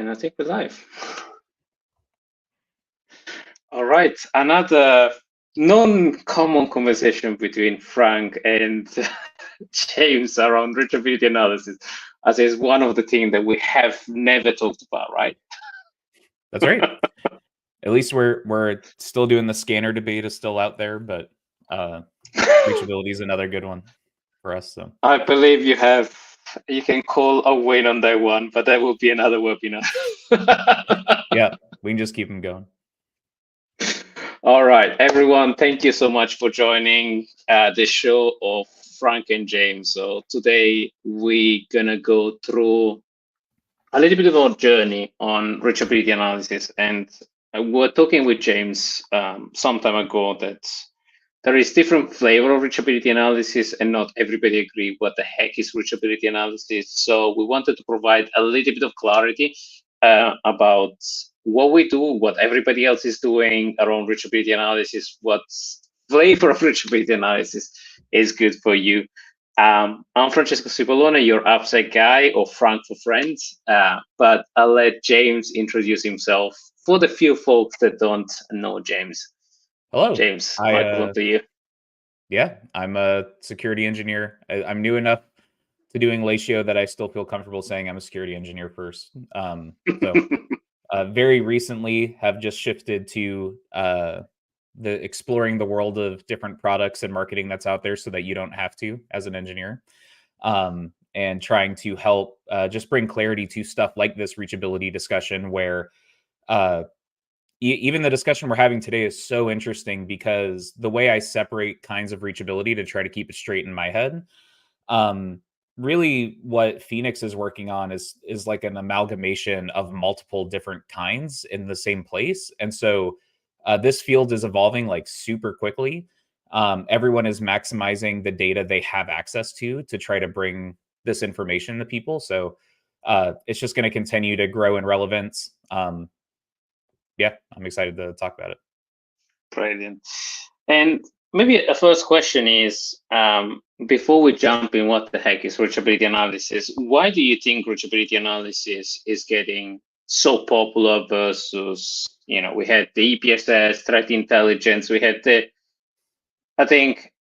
And I think we're live. All right, another non-common conversation between Frank and James around reachability analysis, as is one of the things that we have never talked about, right? That's right. At least we're still doing the scanner debate is still out there, but reachability is another good one for us. So I believe you can call a win on that one, but that will be another webinar. yeah, we can just keep them going. All right, everyone, thank you so much for joining the show of Frank and James. So today we're gonna go through a little bit of our journey on reachability analysis, and we were talking with James some time ago that there is different flavor of reachability analysis, and not everybody agree what the heck is reachability analysis. So we wanted to provide a little bit of clarity about what we do, what everybody else is doing around reachability analysis, what flavor of reachability analysis is good for you. I'm Francesco Cipollone, your upside guy, or Frank for friends, but I'll let James introduce himself for the few folks that don't know James. Hello, James, microphone to you. Yeah, I'm a security engineer. I'm new enough to doing Latio that I still feel comfortable saying I'm a security engineer first. Very recently have just shifted to the exploring the world of different products and marketing that's out there so that you don't have to as an engineer, and trying to help just bring clarity to stuff like this reachability discussion where even the discussion we're having today is so interesting because the way I separate kinds of reachability to try to keep it straight in my head, really what Phoenix is working on is like an amalgamation of multiple different kinds in the same place. And so this field is evolving like super quickly. Everyone is maximizing the data they have access to try to bring this information to people. So it's just going to continue to grow in relevance. Yeah, I'm excited to talk about it. Brilliant. And maybe a first question is, before we jump in, what the heck is reachability analysis? Why do you think reachability analysis is getting so popular versus, we had the EPSS, threat intelligence, we had I think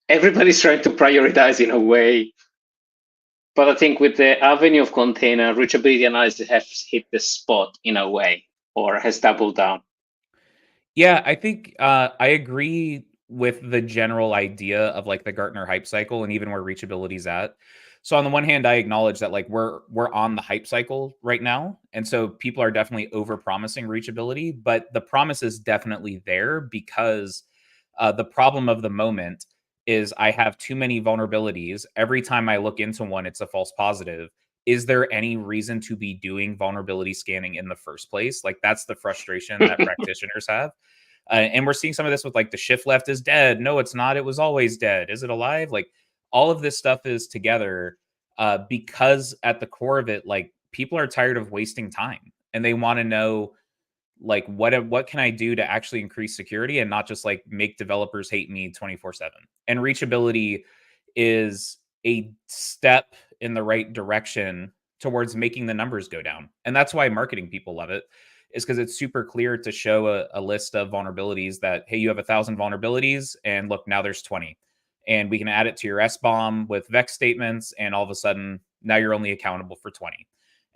everybody's trying to prioritize in a way, but I think with the avenue of container, reachability analysis has hit the spot in a way, or has doubled down. Yeah, I think I agree with the general idea of like the Gartner hype cycle and even where reachability is at. So on the one hand, I acknowledge that like we're on the hype cycle right now, and so people are definitely over promising reachability, but the promise is definitely there because the problem of the moment is I have too many vulnerabilities. Every time I look into one, it's a false positive. Is there any reason to be doing vulnerability scanning in the first place? Like that's the frustration that practitioners have. And we're seeing some of this with like the shift left is dead. No, it's not. It was always dead. Is it alive? Like all of this stuff is together because at the core of it, like people are tired of wasting time and they want to know like what can I do to actually increase security and not just like make developers hate me 24/7. And reachability is a step in the right direction towards making the numbers go down. And that's why marketing people love it, is because it's super clear to show a list of vulnerabilities that, hey, you have 1,000 vulnerabilities and look, now there's 20. And we can add it to your SBOM with VEX statements. And all of a sudden, now you're only accountable for 20.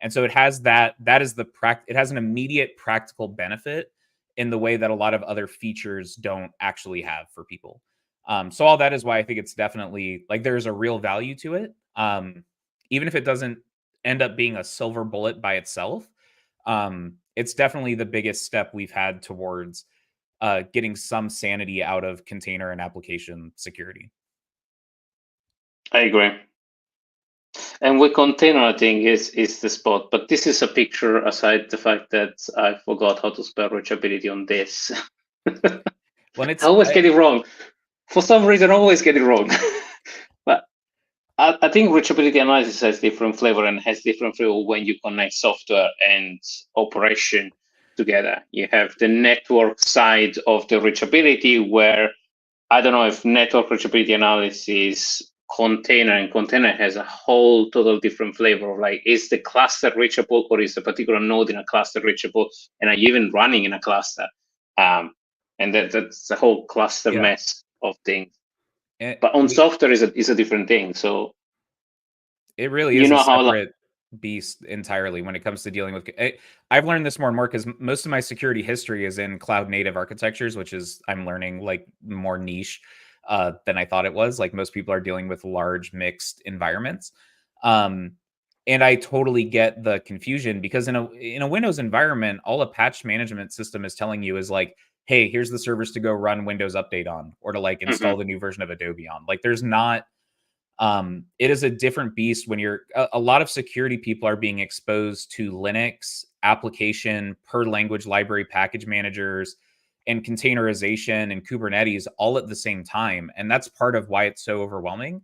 And so it has that is it has an immediate practical benefit in the way that a lot of other features don't actually have for people. So all that is why I think it's definitely like there's a real value to it. Even if it doesn't end up being a silver bullet by itself, it's definitely the biggest step we've had towards getting some sanity out of container and application security. I agree. And with container, I think is the spot. But this is a picture aside the fact that I forgot how to spell reachability on this. I always get it wrong. For some reason, I always get it wrong. But I think reachability analysis has different flavor and has different flavor when you connect software and operation together. You have the network side of the reachability where I don't know if network reachability analysis container, and container has a whole total different flavor of like, is the cluster reachable, or is a particular node in a cluster reachable, and are you even running in a cluster? And that's the whole cluster mess of things. But on software is a different thing. So it really is a separate beast entirely when it comes to dealing with. I've learned this more and more because most of my security history is in cloud native architectures, which is, I'm learning, like more niche than I thought it was. Like most people are dealing with large mixed environments. And I totally get the confusion because in a Windows environment, all a patch management system is telling you is like, hey, here's the servers to go run Windows Update on, or to like install the new version of Adobe on. Like there's not, it is a different beast when you're, a lot of security people are being exposed to Linux application per language library package managers and containerization and Kubernetes all at the same time. And that's part of why it's so overwhelming.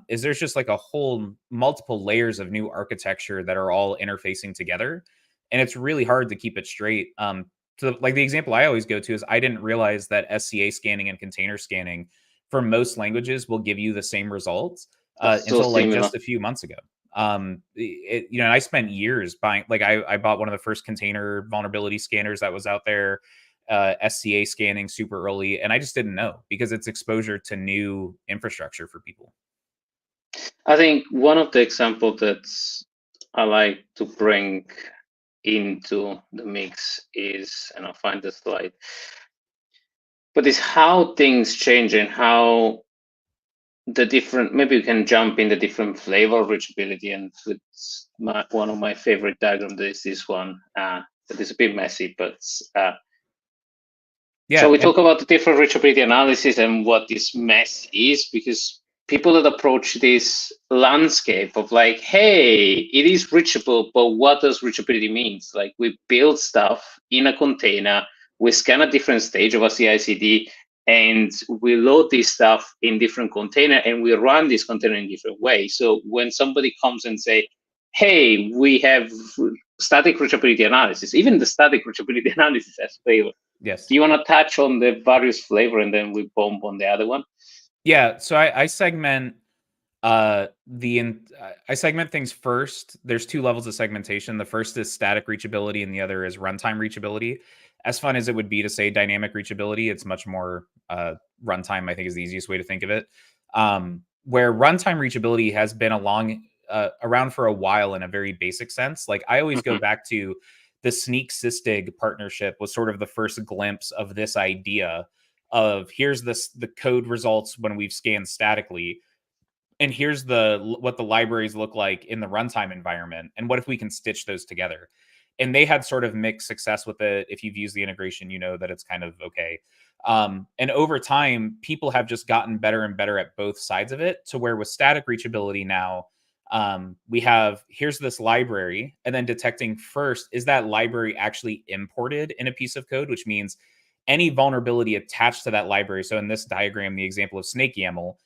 Is there's just like a whole multiple layers of new architecture that are all interfacing together. And it's really hard to keep it straight. So like the example I always go to is I didn't realize that SCA scanning and container scanning for most languages will give you the same results until like just a few months ago. You know, I spent years buying, like I bought one of the first container vulnerability scanners that was out there, SCA scanning super early, and I just didn't know because it's exposure to new infrastructure for people. I think one of the examples that I like to bring into the mix is, and I'll find the slide, but it's how things change and how the different, maybe we can jump in the different flavor of reachability, and one of my favorite diagrams is this one, that is a bit messy, but yeah. So we talk about the different reachability analysis and what this mess is, because people that approach this landscape of like, hey, it is reachable, but what does reachability means? Like we build stuff in a container, we scan a different stage of a CI/CD, and we load this stuff in different container, and we run this container in different ways. So when somebody comes and say, hey, we have static reachability analysis, even the static reachability analysis has flavor. Yes. Do you want to touch on the various flavor and then we bomb on the other one? Yeah. So I segment I segment things first. There's two levels of segmentation. The first is static reachability and the other is runtime reachability. As fun as it would be to say dynamic reachability, it's much more runtime, I think, is the easiest way to think of it. Where runtime reachability has been around for a while in a very basic sense. Like I always go back to the Sneak Sysdig partnership was sort of the first glimpse of this idea of here's the code results when we've scanned statically, and here's what the libraries look like in the runtime environment, and what if we can stitch those together. And they had sort of mixed success with it. If you've used the integration, you know that it's kind of okay. And over time, people have just gotten better and better at both sides of it, to where with static reachability now, we have, here's this library, and then detecting first, is that library actually imported in a piece of code, which means any vulnerability attached to that library. So in this diagram, the example of Snake YAML,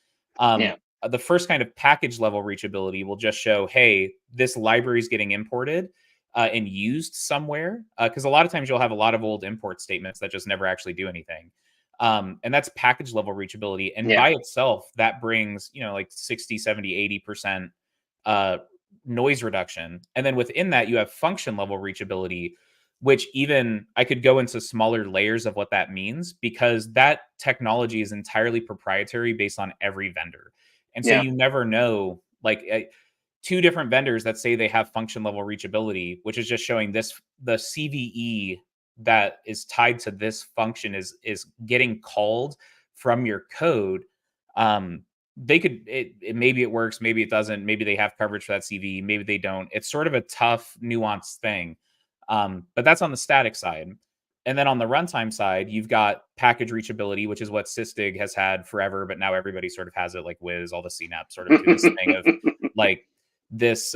the first kind of package level reachability will just show, hey, this library is getting imported and used somewhere. Because a lot of times you'll have a lot of old import statements that just never actually do anything. And that's package level reachability. And by itself, that brings, like 60, 70, 80% noise reduction. And then within that, you have function level reachability, which even I could go into smaller layers of what that means, because that technology is entirely proprietary based on every vendor. And so you never know, like two different vendors that say they have function level reachability, which is just showing the CVE that is tied to this function is getting called from your code. They could, maybe it works, maybe it doesn't, maybe they have coverage for that CVE, maybe they don't. It's sort of a tough, nuanced thing. But that's on the static side. And then on the runtime side, you've got package reachability, which is what Sysdig has had forever, but now everybody sort of has it, like Wiz, all the CNAP sort of do this thing of like this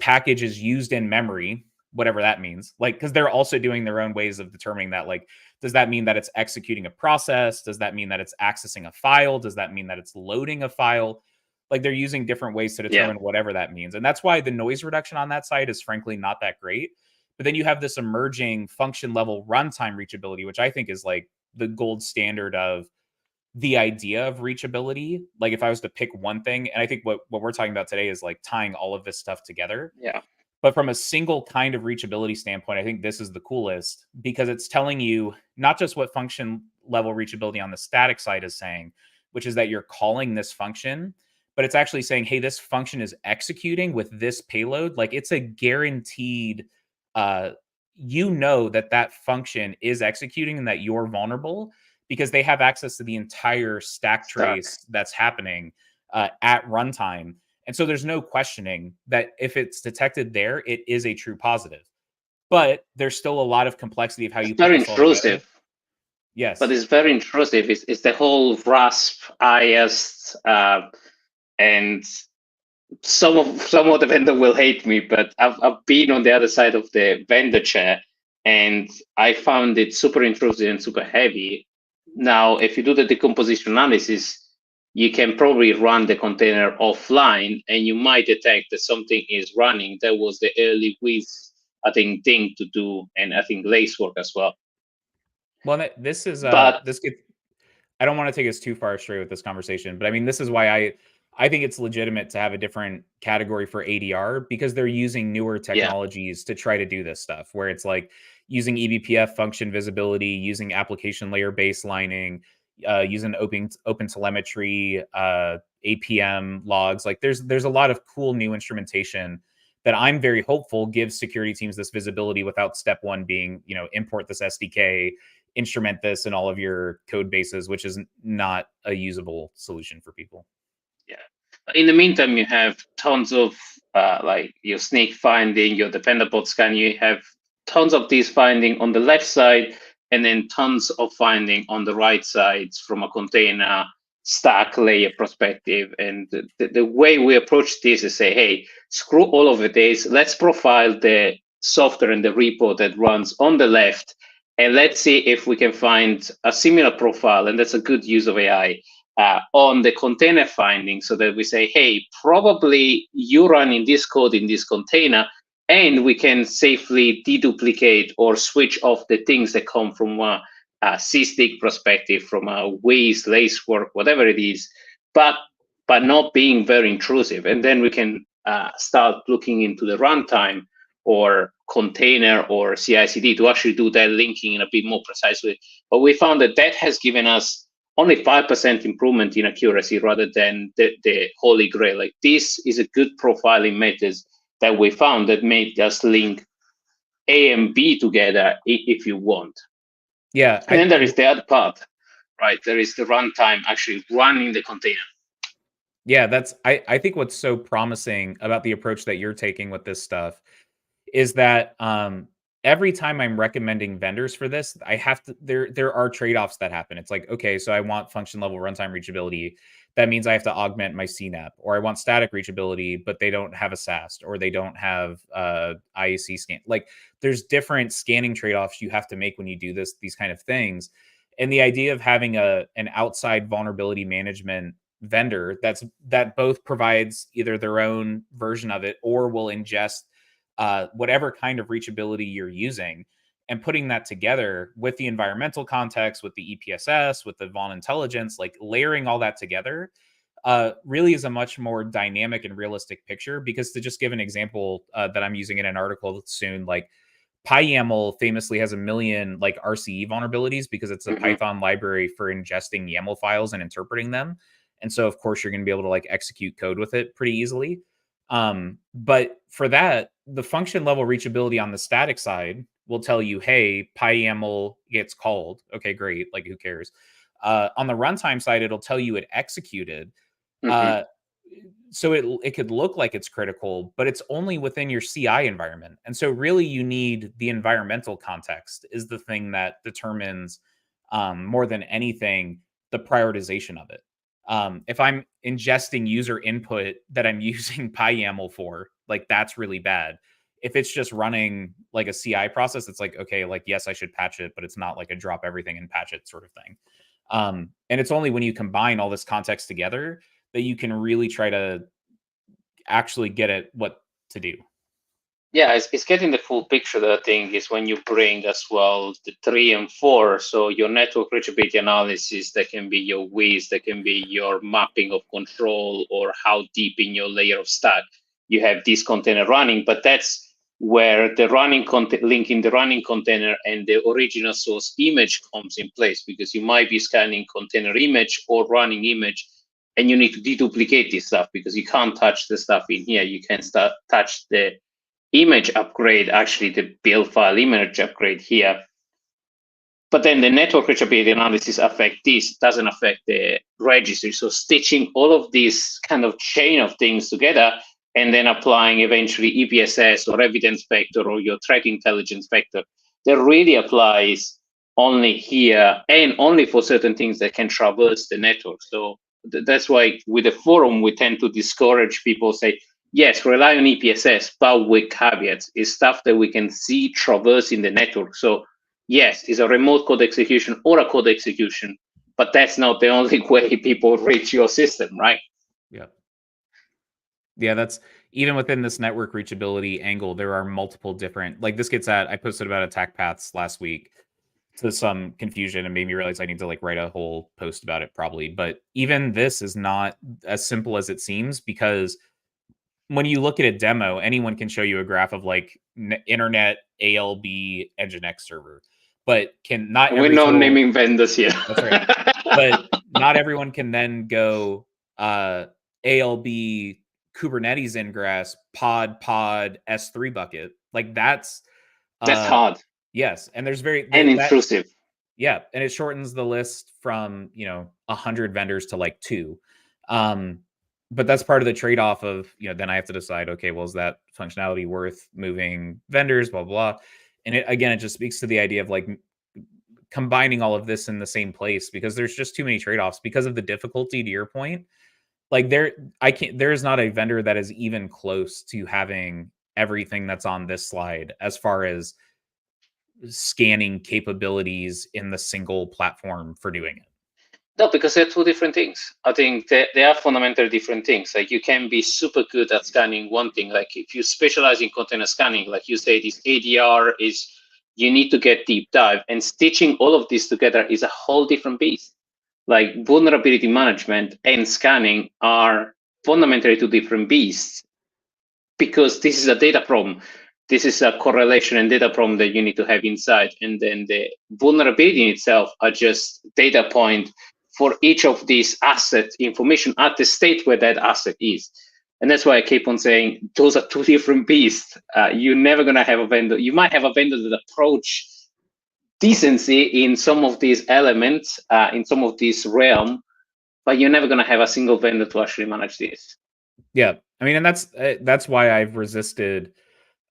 package is used in memory, whatever that means. Like, because they're also doing their own ways of determining that. Like, does that mean that it's executing a process? Does that mean that it's accessing a file? Does that mean that it's loading a file? Like, they're using different ways to determine whatever that means. And that's why the noise reduction on that side is frankly not that great. But then you have this emerging function level runtime reachability, which I think is like the gold standard of the idea of reachability, like if I was to pick one thing, and I think what we're talking about today is like tying all of this stuff together. Yeah. But from a single kind of reachability standpoint, I think this is the coolest because it's telling you not just what function level reachability on the static side is saying, which is that you're calling this function, but it's actually saying, hey, this function is executing with this payload. Like it's a guaranteed, uh, that function is executing and that you're vulnerable because they have access to the entire stack Stack. trace that's happening at runtime. And so there's no questioning that if it's detected there, it is a true positive. But there's still a lot of complexity of how It's you put very this all together. intrusive. But Yes. it's very intrusive. It's the whole RASP, IS, and some of the vendor will hate me, but I've been on the other side of the vendor chair, and I found it super intrusive and super heavy. Now, if you do the decomposition analysis, you can probably run the container offline, and you might detect that something is running. That was the early whiz, I think, thing to do, and I think lace work as well. Well, this is But this gets. I don't want to take us too far astray with this conversation, but I mean, this is why I think it's legitimate to have a different category for ADR because they're using newer yeah, technologies to try to do this stuff where it's like using eBPF function visibility, using application layer baselining, using open telemetry, APM logs. Like there's a lot of cool new instrumentation that I'm very hopeful gives security teams this visibility without step one being, import this SDK, instrument this in all of your code bases, which is not a usable solution for people. yeah. In the meantime, you have tons of like your snake finding, your dependable scan. You have tons of these finding on the left side, and then tons of finding on the right side from a container stack layer perspective. And the way we approach this is say, hey, screw all of this. Let's profile the software and the repo that runs on the left, and let's see if we can find a similar profile. And that's a good use of AI on the container finding so that we say, hey, probably you running this code in this container, and we can safely deduplicate or switch off the things that come from a C-stick perspective, from a waste, lace work, whatever it is, but not being very intrusive. And then we can start looking into the runtime or container or CI/CD to actually do that linking in a bit more precise way. But we found that that has given us only 5% improvement in accuracy rather than the holy grail. Like this is a good profiling method that we found that made us link A and B together if you want. Yeah. And then there is the other part, right? There is the runtime actually running the container. Yeah, I think what's so promising about the approach that you're taking with this stuff is that every time I'm recommending vendors for this, I have to there are trade-offs that happen. It's like, okay, so I want function level runtime reachability. That means I have to augment my CNAP, or I want static reachability, but they don't have a SAST, or they don't have IAC scan. Like there's different scanning trade-offs you have to make when you do these kind of things. And the idea of having an outside vulnerability management vendor that both provides either their own version of it or will ingest whatever kind of reachability you're using, and putting that together with the environmental context, with the EPSS, with the Von intelligence, like layering all that together, really is a much more dynamic and realistic picture. Because to just give an example that I'm using in an article soon, like PyYAML famously has a million like RCE vulnerabilities because it's a Python library for ingesting YAML files and interpreting them. And so, of course, you're going to be able to like execute code with it pretty easily. But for that, the function level reachability on the static side will tell you, hey, PyYAML gets called. Okay, great. Like, who cares? On the runtime side, it'll tell you it executed. Uh, so it could look like it's critical, but it's only within your CI environment. And so really you need the environmental context is the thing that determines more than anything the prioritization of it. If I'm ingesting user input that I'm using PyYAML for, like that's really bad. If it's just running like a CI process, it's like, okay, like, yes, I should patch it, but it's not like a drop everything and patch it sort of thing. And it's only when you combine all this context together that you can really try to actually get at what to do. Yeah, it's getting the full picture. That I think is when you bring as well the 3 and 4. So your network reachability analysis, that can be your WIS, that can be your mapping of control, or how deep in your layer of stack you have this container running. But that's where the running content, linking the running container and the original source image comes in place, because you might be scanning container image or running image, and you need to deduplicate this stuff because you can't touch the stuff in here. You can touch the image upgrade, actually the build file image upgrade here. But then the network reachability analysis affect this, doesn't affect the registry. So stitching all of these kind of chain of things together, and then applying eventually EPSS or evidence vector or your threat intelligence vector, that really applies only here and only for certain things that can traverse the network. So that's why with the forum, we tend to discourage people, say, yes, rely on EPSS, but with caveats. It's stuff that we can see traversing the network. So yes, it's a remote code execution or a code execution, but that's not the only way people reach your system, right? Yeah. Yeah, that's even within this network reachability angle, there are multiple different, like this gets at, I posted about attack paths last week to some confusion and made me realize I need to like write a whole post about it probably. But even this is not as simple as it seems, because when you look at a demo, anyone can show you a graph of like internet ALB Nginx server, but can not We're every not single, naming vendors here. that's right. But not everyone can then go ALB Kubernetes ingress pod S3 bucket. Like that's hard. Yes, and there's and intrusive. Yeah, and it shortens the list from 100 vendors to like 2. But that's part of the trade-off of then I have to decide, okay, well, is that functionality worth moving vendors, blah blah. And it just speaks to the idea of like combining all of this in the same place, because there's just too many trade-offs because of the difficulty. To your point, like there is not a vendor that is even close to having everything that's on this slide as far as scanning capabilities in the single platform for doing it. No, because they're two different things. I think they are fundamentally different things. Like you can be super good at scanning one thing. Like if you specialize in container scanning, like you say, this ADR is, you need to get deep dive, and stitching all of this together is a whole different beast. Like vulnerability management and scanning are fundamentally two different beasts, because this is a data problem. This is a correlation and data problem that you need to have inside. And then the vulnerability in itself are just data point for each of these asset information at the state where that asset is. And that's why I keep on saying those are two different beasts. You're never going to have a vendor. You might have a vendor that approach decency in some of these elements, in some of this realm, but you're never going to have a single vendor to actually manage this. Yeah, I mean, and that's why I've resisted,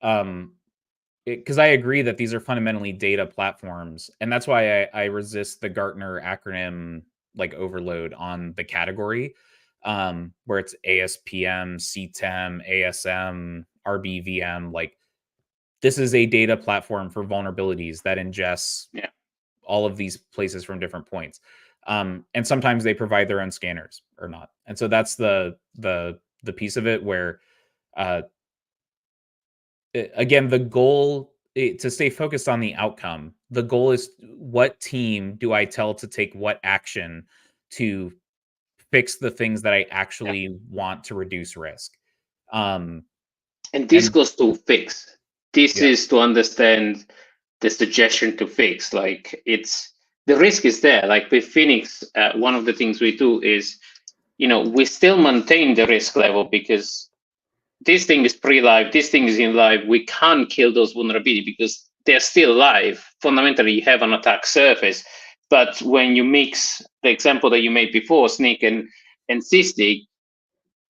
because I agree that these are fundamentally data platforms, and that's why I resist the Gartner acronym like overload on the category, where it's ASPM, CTEM, ASM, RBVM. Like this is a data platform for vulnerabilities that ingests all of these places from different points. And sometimes they provide their own scanners or not. And so that's the piece of it where, again, the goal to stay focused on the outcome. The goal is, what team do I tell to take what action to fix the things that I actually want to reduce risk. And this goes to fix. This is to understand the suggestion to fix. Like the risk is there. Like with Phoenix, one of the things we do is, we still maintain the risk level, because this thing is pre-live, this thing is in live. We can't kill those vulnerabilities because they're still live. Fundamentally, you have an attack surface. But when you mix the example that you made before, Sneak and Sysdig,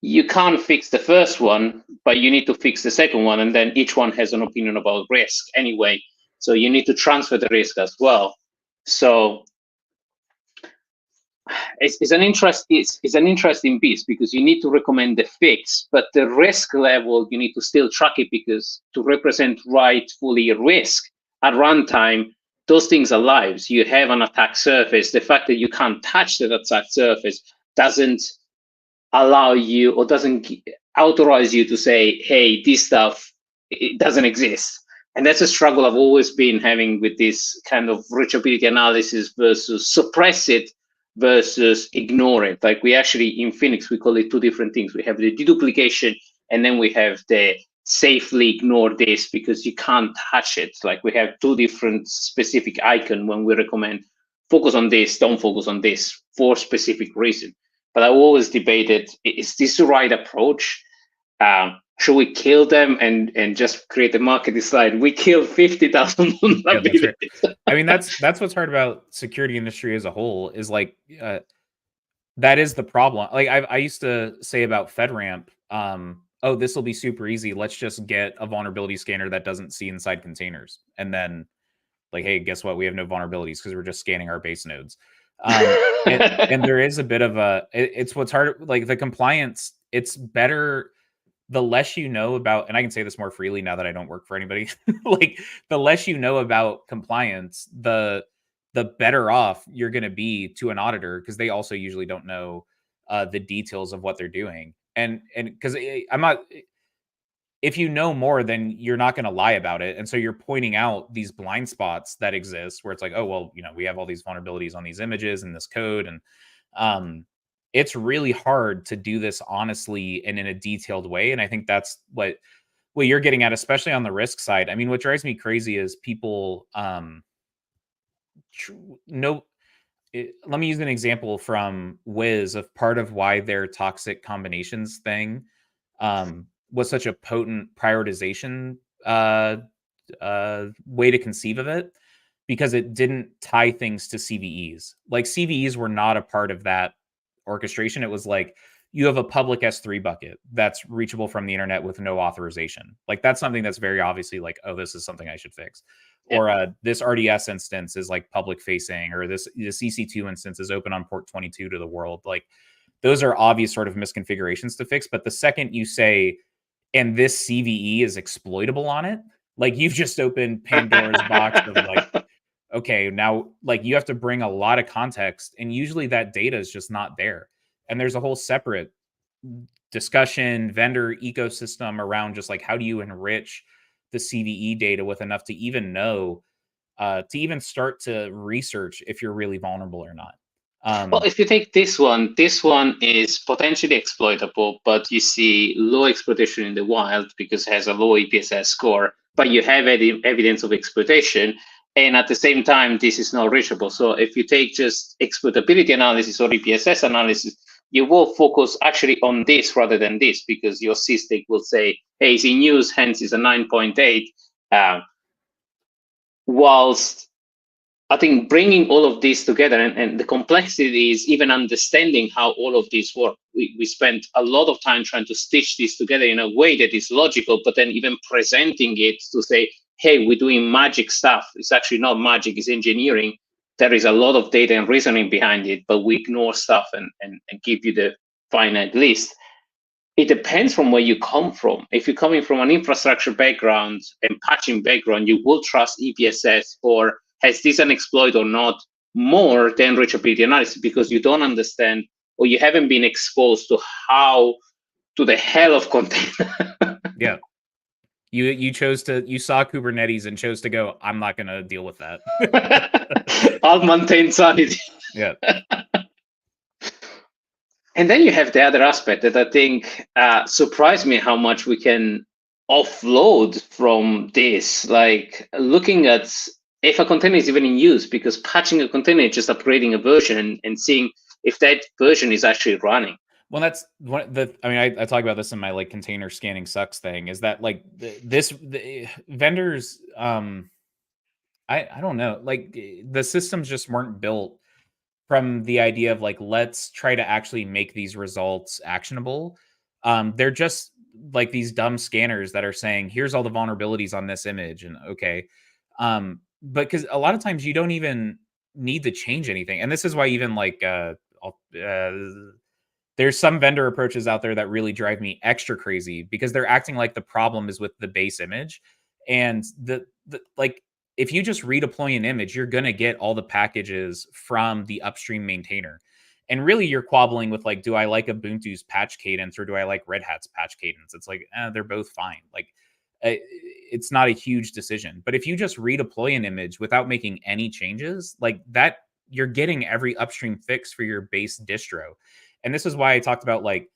you can't fix the first one, but you need to fix the second one, and then each one has an opinion about risk anyway. So you need to transfer the risk as well. So it's an interesting piece, because you need to recommend the fix, but the risk level, you need to still track it, because to represent rightfully risk at runtime, those things are live. You have an attack surface. The fact that you can't touch that attack surface doesn't allow you, or doesn't authorize you to say, hey, this stuff it doesn't exist. And that's a struggle I've always been having with this kind of reachability analysis versus suppress it versus ignore it. Like we actually, in Phoenix, we call it two different things. We have the deduplication, and then we have the safely ignore this because you can't touch it. Like we have two different specific icons when we recommend focus on this, don't focus on this for specific reason. But I always debated, is this the right approach? Should we kill them and just create a market slide? We kill 50,000 vulnerabilities. Yeah, that's right. I mean, that's what's hard about security industry as a whole is like that is the problem. Like I used to say about FedRAMP, oh, this will be super easy. Let's just get a vulnerability scanner that doesn't see inside containers, and then like, hey, guess what? We have no vulnerabilities because we're just scanning our base nodes. And there is a bit of it's what's hard, like the compliance. It's better the less you know about, and I can say this more freely now that I don't work for anybody, like the less you know about compliance, the better off you're going to be to an auditor, because they also usually don't know the details of what they're doing. And because I'm not, if you know more, then you're not going to lie about it. And so you're pointing out these blind spots that exist where it's like, oh, well, we have all these vulnerabilities on these images and this code. And it's really hard to do this honestly and in a detailed way. And I think that's what you're getting at, especially on the risk side. I mean, what drives me crazy is people let me use an example from Wiz of part of why their toxic combinations thing was such a potent prioritization way to conceive of it, because it didn't tie things to CVEs. Like CVEs were not a part of that orchestration. It was like, you have a public S3 bucket that's reachable from the internet with no authorization. Like that's something that's very obviously like, oh, this is something I should fix. Yeah. Or this RDS instance is like public facing, or this EC2 instance is open on port 22 to the world. Like those are obvious sort of misconfigurations to fix. But the second you say, and this CVE is exploitable on it, like you've just opened Pandora's box of like, okay, now like you have to bring a lot of context, and usually that data is just not there. And there's a whole separate discussion, vendor ecosystem around just like, how do you enrich the CVE data with enough to even know, to even start to research if you're really vulnerable or not. Well, if you take this one is potentially exploitable, but you see low exploitation in the wild because it has a low EPSS score, but you have evidence of exploitation. And at the same time, this is not reachable. So if you take just exploitability analysis or EPSS analysis, you will focus actually on this rather than this, because your CSTIC will say, hey, it's in use, hence it's a 9.8. Whilst I think bringing all of this together, and the complexity is even understanding how all of this work. We spent a lot of time trying to stitch this together in a way that is logical, but then even presenting it to say, hey, we're doing magic stuff. It's actually not magic, it's engineering. There is a lot of data and reasoning behind it, but we ignore stuff and give you the finite list. It depends from where you come from. If you're coming from an infrastructure background and patching background, you will trust EPSS or has this an exploit or not more than reachability analysis, because you don't understand or you haven't been exposed to how to the hell of container. Yeah. You saw Kubernetes and chose to go, I'm not going to deal with that. I'll maintain sanity. Yeah. And then you have the other aspect that I think surprised me, how much we can offload from this. Like looking at if a container is even in use, because patching a container is just upgrading a version and seeing if that version is actually running. Well, that's one I talk about this in my like container scanning sucks thing, is that like the vendors, I don't know, like the systems just weren't built from the idea of like, let's try to actually make these results actionable. They're just like these dumb scanners that are saying, here's all the vulnerabilities on this image. And okay. But because a lot of times you don't even need to change anything. And this is why even like, there's some vendor approaches out there that really drive me extra crazy, because they're acting like the problem is with the base image. And the like, if you just redeploy an image, you're going to get all the packages from the upstream maintainer. And really you're quabbling with like, do I like Ubuntu's patch cadence or do I like Red Hat's patch cadence? It's like, they're both fine. Like it's not a huge decision. But if you just redeploy an image without making any changes, like that, you're getting every upstream fix for your base distro. And this is why I talked about, like,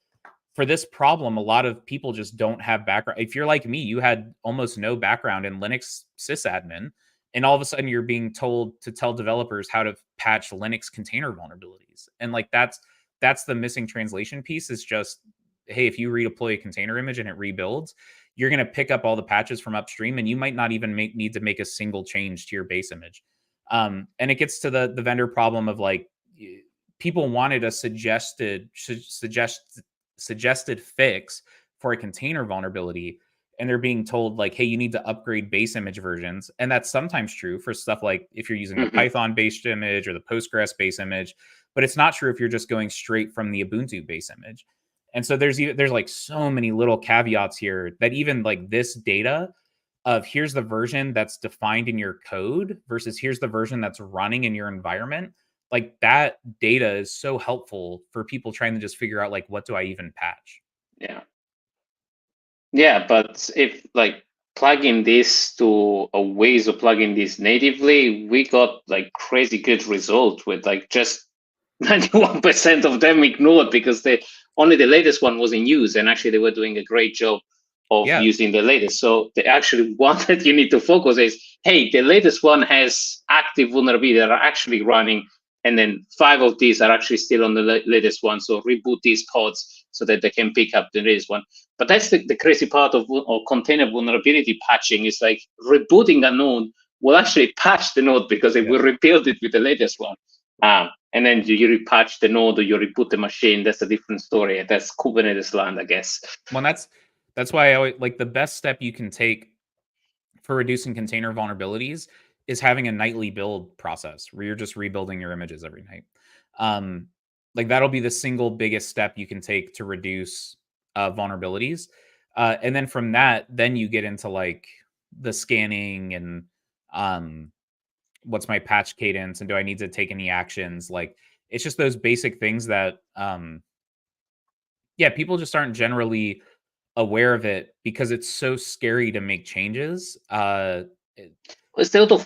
for this problem, a lot of people just don't have background. If you're like me, you had almost no background in Linux sysadmin, and all of a sudden you're being told to tell developers how to patch Linux container vulnerabilities. And like that's the missing translation piece, is just, hey, if you redeploy a container image and it rebuilds, you're going to pick up all the patches from upstream, and you might not even need to make a single change to your base image. And it gets to the vendor problem of, like, people wanted a suggested fix for a container vulnerability, and they're being told, like, hey, you need to upgrade base image versions. And that's sometimes true for stuff like if you're using the Python based image or the Postgres base image, but it's not true if you're just going straight from the Ubuntu base image. And so there's like so many little caveats here that even like this data of here's the version that's defined in your code versus here's the version that's running in your environment, like that data is so helpful for people trying to just figure out, like, what do I even patch? Yeah, but if like plugging this to a ways of plugging this natively, we got like crazy good result with like just 91% of them ignored because only the latest one was in use, and actually they were doing a great job of using the latest. So the actually one that you need to focus is, hey, the latest one has active vulnerabilities that are actually running, and then 5 of these are actually still on the latest one. So reboot these pods so that they can pick up the latest one. But that's the crazy part of container vulnerability patching, is like rebooting a node will actually patch the node because it will rebuild it with the latest one. And then you repatch the node or you reboot the machine. That's a different story. That's Kubernetes land, I guess. Well, that's why I always, like, the best step you can take for reducing container vulnerabilities is having a nightly build process where you're just rebuilding your images every night. Like that'll be the single biggest step you can take to reduce vulnerabilities. And then from that, then you get into like the scanning and what's my patch cadence and do I need to take any actions? Like it's just those basic things that people just aren't generally aware of it because it's so scary to make changes. It's the auto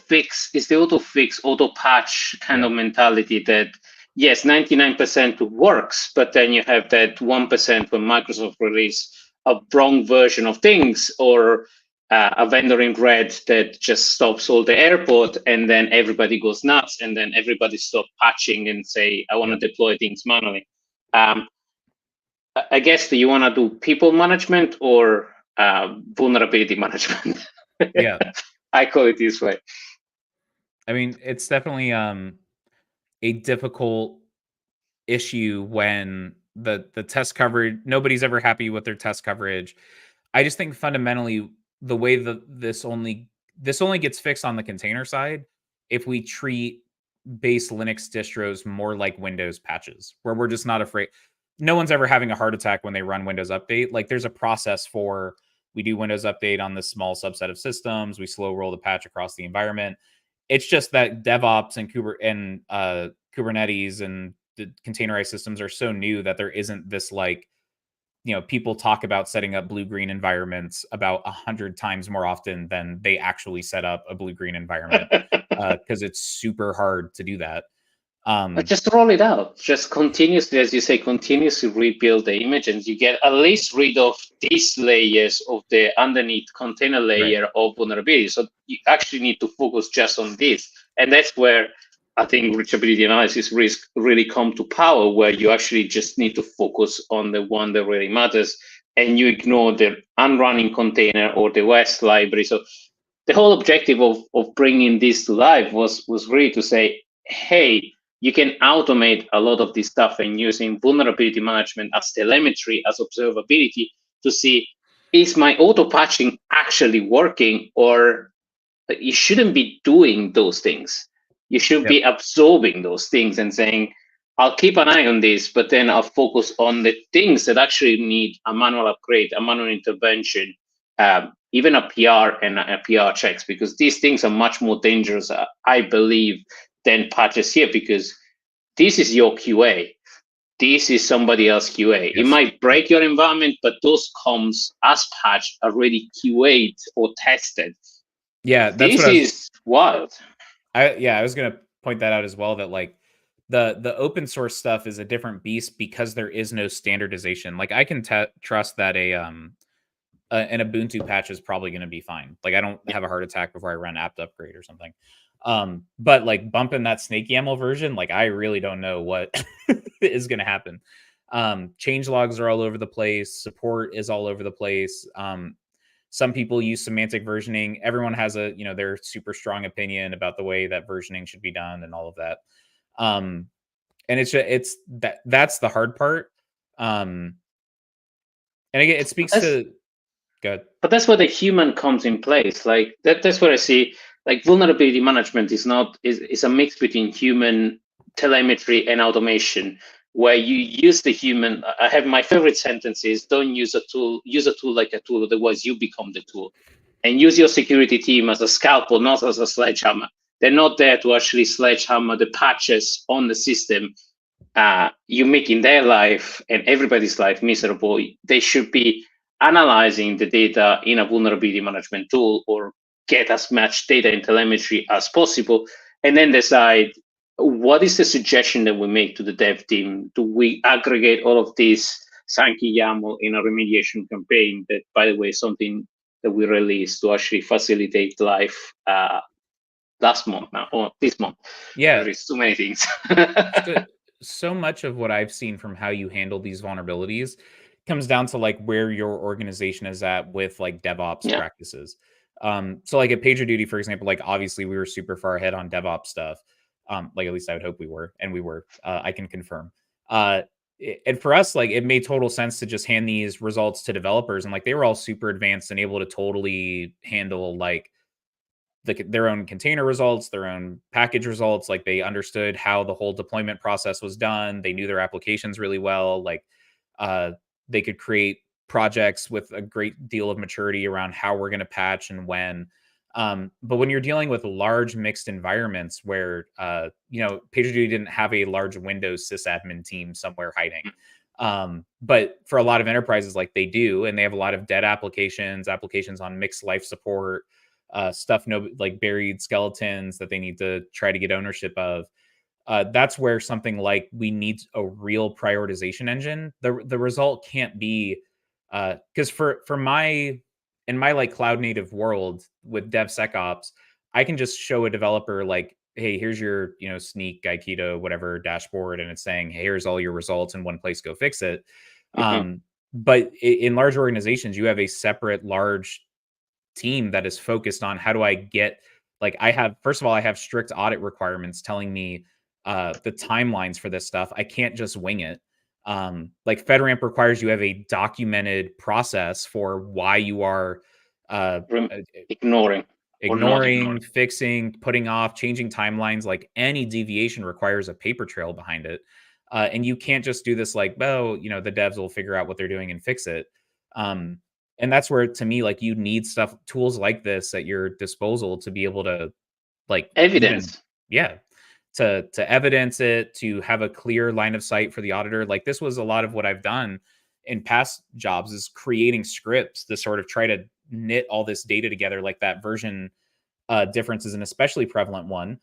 fix, auto patch kind of mentality that, yes, 99% works, but then you have that 1% when Microsoft release a wrong version of things, or a vendor in red that just stops all the airport, and then everybody goes nuts, and then everybody stop patching and say, I want to deploy things manually. I guess, do you want to do people management or vulnerability management? Yeah. I call it this way. I mean, it's definitely a difficult issue when the test coverage, nobody's ever happy with their test coverage. I just think fundamentally the way that this only gets fixed on the container side if we treat base Linux distros more like Windows patches, where we're just not afraid. No one's ever having a heart attack when they run Windows Update. Like there's a process for, we do Windows Update on this small subset of systems. We slow roll the patch across the environment. It's just that DevOps and Kubernetes and the containerized systems are so new that there isn't this, like, people talk about setting up blue-green environments about 100 times more often than they actually set up a blue-green environment because it's super hard to do that. But just roll it out. Just continuously, as you say, continuously rebuild the image, and you get at least rid of these layers of the underneath container layer of vulnerability. So you actually need to focus just on this. And that's where I think reachability analysis risk really come to power, where you actually just need to focus on the one that really matters, and you ignore the unrunning container or the OS library. So the whole objective of bringing this to life was really to say, hey, you can automate a lot of this stuff, and using vulnerability management as telemetry, as observability, to see, is my auto patching actually working, or you shouldn't be doing those things. You should be absorbing those things and saying, I'll keep an eye on this, but then I'll focus on the things that actually need a manual upgrade, a manual intervention, even a PR and a PR checks, because these things are much more dangerous, I believe, than patches here, because this is your QA. this is somebody else QA. It might break your environment, but those comms as patch are already QA'd or tested. Yeah, that's this is wild. I was gonna point that out as well, that like the open source stuff is a different beast because there is no standardization. Like I can trust that an Ubuntu patch is probably going to be fine. Like I don't have a heart attack before I run apt upgrade or something. But like bumping that snake YAML version, like I really don't know what is going to happen. Change logs are all over the place. Support is all over the place. Some people use semantic versioning. Everyone has a, their super strong opinion about the way that versioning should be done and all of that. And it's that's the hard part. And again, it speaks to good. But that's where the human comes in place. Like that's what I see. Like vulnerability management is a mix between human telemetry and automation, where you use the human. I have my favorite sentence is, don't use a tool like a tool, otherwise you become the tool. And use your security team as a scalpel, not as a sledgehammer. They're not there to actually sledgehammer the patches on the system. You're making their life and everybody's life miserable. They should be analyzing the data in a vulnerability management tool, or get as much data in telemetry as possible, and then decide what is the suggestion that we make to the dev team. Do we aggregate all of this Sankey YAML in a remediation campaign? That, by the way, is something that we released to actually facilitate life last month now, or this month. Yeah, there is too many things. So much of what I've seen from how you handle these vulnerabilities comes down to like where your organization is at with like DevOps practices. So like at PagerDuty, for example, like obviously we were super far ahead on DevOps stuff. Like at least I would hope we were, and we were. I can confirm. And for us, like it made total sense to just hand these results to developers, and like they were all super advanced and able to totally handle like their own container results, their own package results. Like they understood how the whole deployment process was done. They knew their applications really well. Like they could create projects with a great deal of maturity around how we're going to patch and when. But when you're dealing with large mixed environments where, PagerDuty didn't have a large Windows sysadmin team somewhere hiding. But for a lot of enterprises, like they do, and they have a lot of dead applications on mixed life support, stuff, like buried skeletons that they need to try to get ownership of. That's where something like we need a real prioritization engine. The result can't be because in my like cloud native world with DevSecOps, I can just show a developer like, hey, here's your Sneak, Aikido, whatever dashboard, and it's saying, hey, here's all your results in one place, go fix it. But in large organizations, you have a separate large team that is focused on how do I get, like I have strict audit requirements telling me the timelines for this stuff. I can't just wing it. Like FedRAMP requires you have a documented process for why you are ignoring, fixing, putting off, changing timelines. Like any deviation requires a paper trail behind it. And you can't just do this like, oh, the devs will figure out what they're doing and fix it. And that's where, to me, like you need tools like this at your disposal to be able to like evidence. To evidence it, to have a clear line of sight for the auditor. Like this was a lot of what I've done in past jobs, is creating scripts to sort of try to knit all this data together. Like that version difference is an especially prevalent one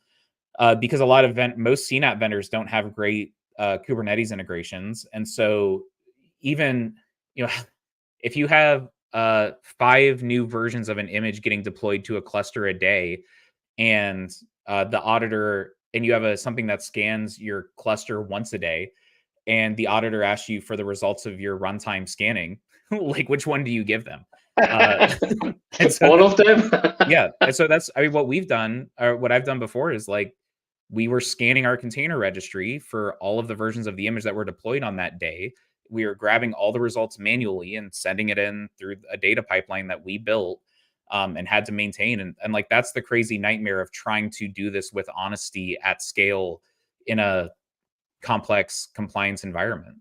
because a lot of most CNAP vendors don't have great Kubernetes integrations. And so even, if you have 5 new versions of an image getting deployed to a cluster a day, and the auditor, and you have something that scans your cluster once a day, and the auditor asks you for the results of your runtime scanning, like which one do you give them? All of them? Yeah. And so that's, what we've done, or what I've done before, is like we were scanning our container registry for all of the versions of the image that were deployed on that day. We were grabbing all the results manually and sending it in through a data pipeline that we built and had to maintain. And like, that's the crazy nightmare of trying to do this with honesty at scale in a complex compliance environment.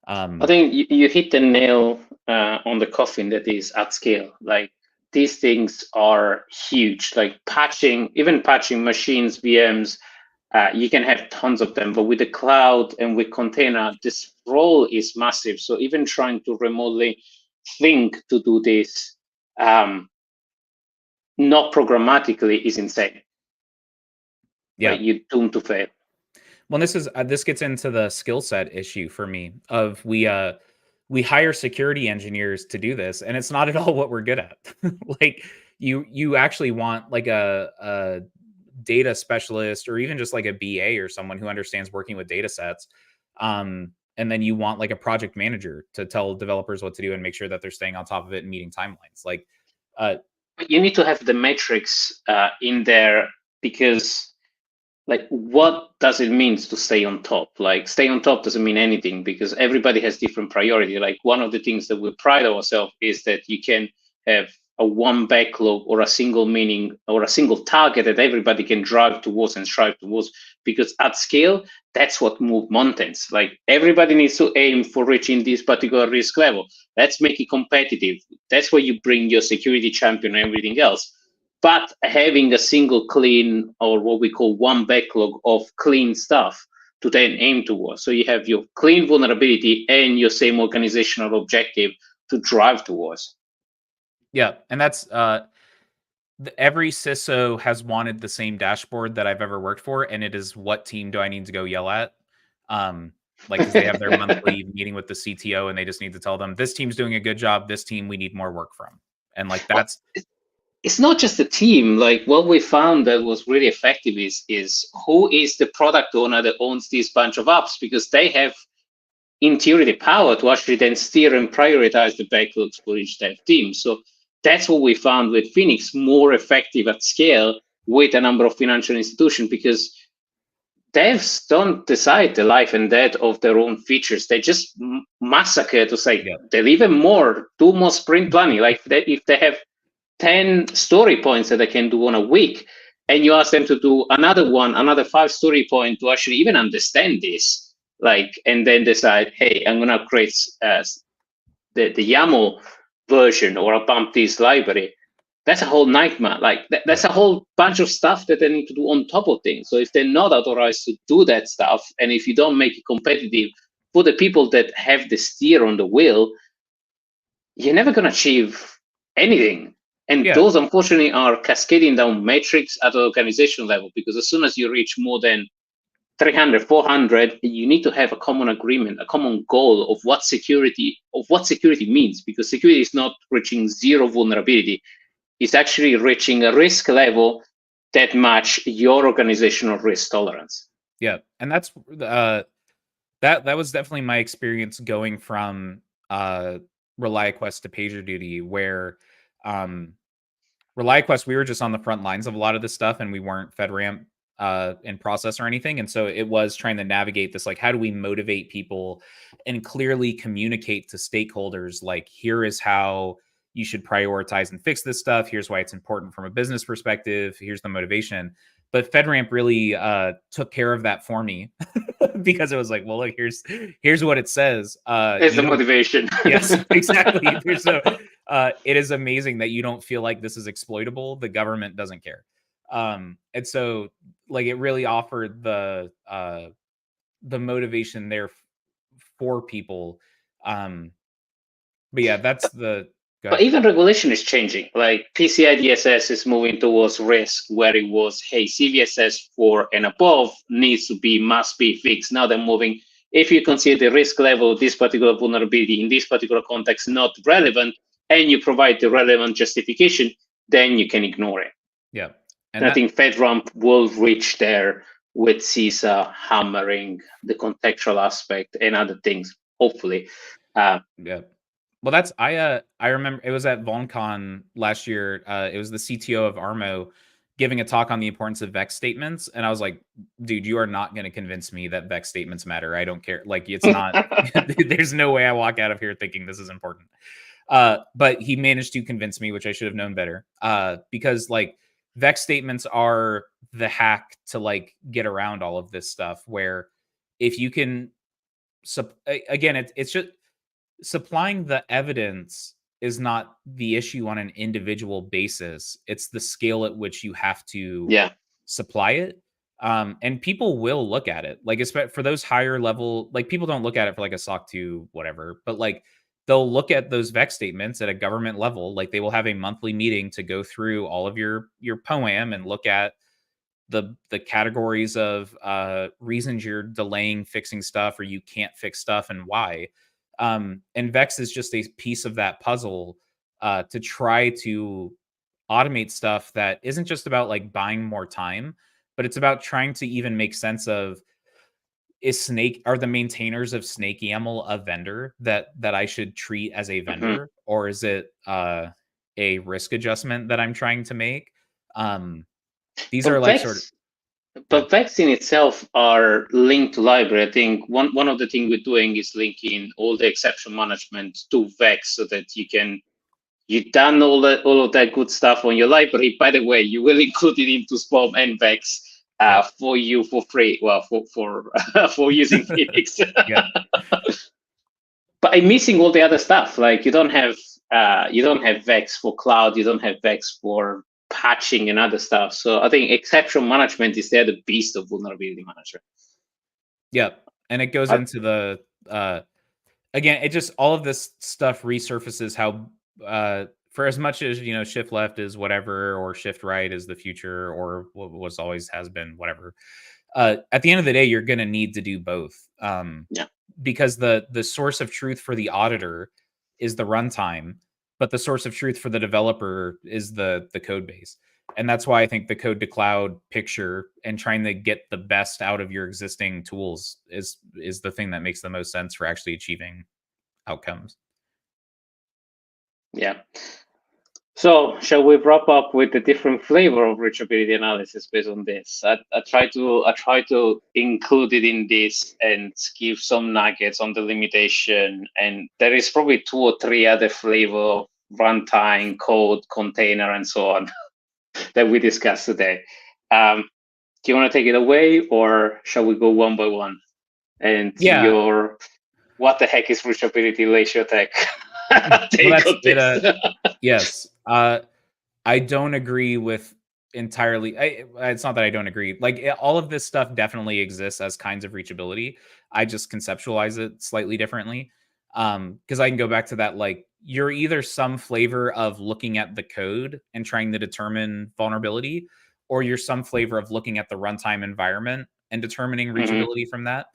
I think you hit the nail on the coffin. That is at scale. Like these things are huge. Like even patching machines, VMs, You can have tons of them, but with the cloud and with container, this role is massive. So even trying to remotely think to do this, not programmatically, is insane. Yeah, Like, you're doomed to fail. well, this gets into the skill set issue for me of we hire security engineers to do this, and it's not at all what we're good at. Like you actually want like a data specialist or even just like a BA or someone who understands working with data sets. And then you want like a project manager to tell developers what to do and make sure that they're staying on top of it and meeting timelines. Like, But you need to have the metrics in there, because like, what does it mean to stay on top? Like, stay on top doesn't mean anything, because everybody has different priority. Like, one of the things that we pride ourselves is that you can have a one backlog or a single meaning or a single target that everybody can drive towards and strive towards, because at scale, that's what moves mountains. Like, everybody needs to aim for reaching this particular risk level. Let's make it competitive. That's where you bring your security champion and everything else. But having a single clean, or what we call one backlog of clean stuff to then aim towards. So you have your clean vulnerability and your same organizational objective to drive towards. yeah, and that's every CISO has wanted the same dashboard that I've ever worked for, and it is what team do I need to go yell at? Like, because they have their monthly meeting with the CTO, and they just need to tell them this team's doing a good job. This team we need more work from, and like that's It's not just the team. Like, what we found that was really effective is who is the product owner that owns this bunch of apps, because they have in theory the power to actually then steer and prioritize the backlogs for each dev team. So that's what we found with Phoenix, more effective at scale with a number of financial institutions, because devs don't decide the life and death of their own features. They just massacre to say, deliver more, do more sprint planning. Like, if they have 10 story points that they can do on a week, and you ask them to do another 5 story point to actually even understand this, like, and then decide, hey, I'm going to create the YAML version, or I'll bump this library. That's a whole nightmare. Like, that's a whole bunch of stuff that they need to do on top of things. So if they're not authorized to do that stuff, and if you don't make it competitive for the people that have the steer on the wheel, you're never going to achieve anything. And those, unfortunately, are cascading down metrics at the organization level, because as soon as you reach more than 300, 400, you need to have a common agreement, a common goal of what security means, because security is not reaching zero vulnerability. It's actually reaching a risk level that match your organizational risk tolerance. Yeah, and that's that was definitely my experience going from ReliaQuest to PagerDuty, where ReliaQuest, we were just on the front lines of a lot of this stuff, and we weren't FedRAMP in process or anything. And so it was trying to navigate this, like, how do we motivate people and clearly communicate to stakeholders, like, here is how you should prioritize and fix this stuff. Here's why it's important from a business perspective. Here's the motivation. But FedRAMP really took care of that for me because it was like, well, look, here's what it says. It's the motivation. Yes, exactly. So it is amazing that you don't feel like this is exploitable. The government doesn't care. And so, like, it really offered the motivation there for people. But yeah, that's the. But even regulation is changing. Like, PCI DSS is moving towards risk, where it was, hey, CVSS 4 and above must be fixed. Now they're moving. If you consider the risk level of this particular vulnerability in this particular context not relevant, and you provide the relevant justification, then you can ignore it. Yeah. And I think FedRAMP will reach there with CISA hammering the contextual aspect and other things, hopefully. Yeah. Well, that's I remember it was at VulnCon last year. It was the CTO of Armo giving a talk on the importance of VEX statements, and I was like, dude, you are not going to convince me that VEX statements matter. I don't care. Like, it's not. There's no way I walk out of here thinking this is important. But he managed to convince me, which I should have known better. Because, like, VEX statements are the hack to, like, get around all of this stuff. Where if you can, again, it's just. Supplying the evidence is not the issue on an individual basis. It's the scale at which you have to supply it. And people will look at it, like, for those higher level, like, people don't look at it for like a SOC 2, whatever, but like they'll look at those VEX statements at a government level. Like they will have a monthly meeting to go through all of your POAM and look at the categories of reasons you're delaying fixing stuff or you can't fix stuff and why. And VEX is just a piece of that puzzle to try to automate stuff that isn't just about like buying more time, but it's about trying to even make sense of, are the maintainers of Snake YAML a vendor that I should treat as a Mhm. vendor, or is it a risk adjustment that I'm trying to make? These are But like sort of, Vex, yeah, but Vex in itself are linked to library. I think one of the things we're doing is linking all the exception management to Vex so that you've done all of that good stuff on your library. By the way, you will include it into SPOM and Vex yeah, for you for free. Well, for for using Phoenix. yeah. But I'm missing all the other stuff. Like you don't have Vex for cloud, you don't have Vex for patching and other stuff. So I think exception management is the other beast of vulnerability management. Yep. And it goes I, into the again, it just, all of this stuff resurfaces how for as much as, shift left is whatever, or shift right is the future, or what was always has been whatever. At the end of the day, you're going to need to do both. yeah, Because the source of truth for the auditor is the runtime, but the source of truth for the developer is the code base. And that's why I think the code to cloud picture and trying to get the best out of your existing tools is the thing that makes the most sense for actually achieving outcomes. yeah. So shall we wrap up with the different flavor of reachability analysis based on this? I try to include it in this and give some nuggets on the limitation. And there is probably 2 or 3 other flavor of runtime, code, container, and so on that we discussed today. Do you want to take it away, or shall we go one by one? And Yeah. what the heck is reachability, Latio Tech? Well, Take that's on it. this. Yes. I don't agree with entirely. It's not that I don't agree. Like, all of this stuff definitely exists as kinds of reachability. I just conceptualize it slightly differently. Because I can go back to that. Like, you're either some flavor of looking at the code and trying to determine vulnerability, or you're some flavor of looking at the runtime environment and determining Mhm. reachability from that.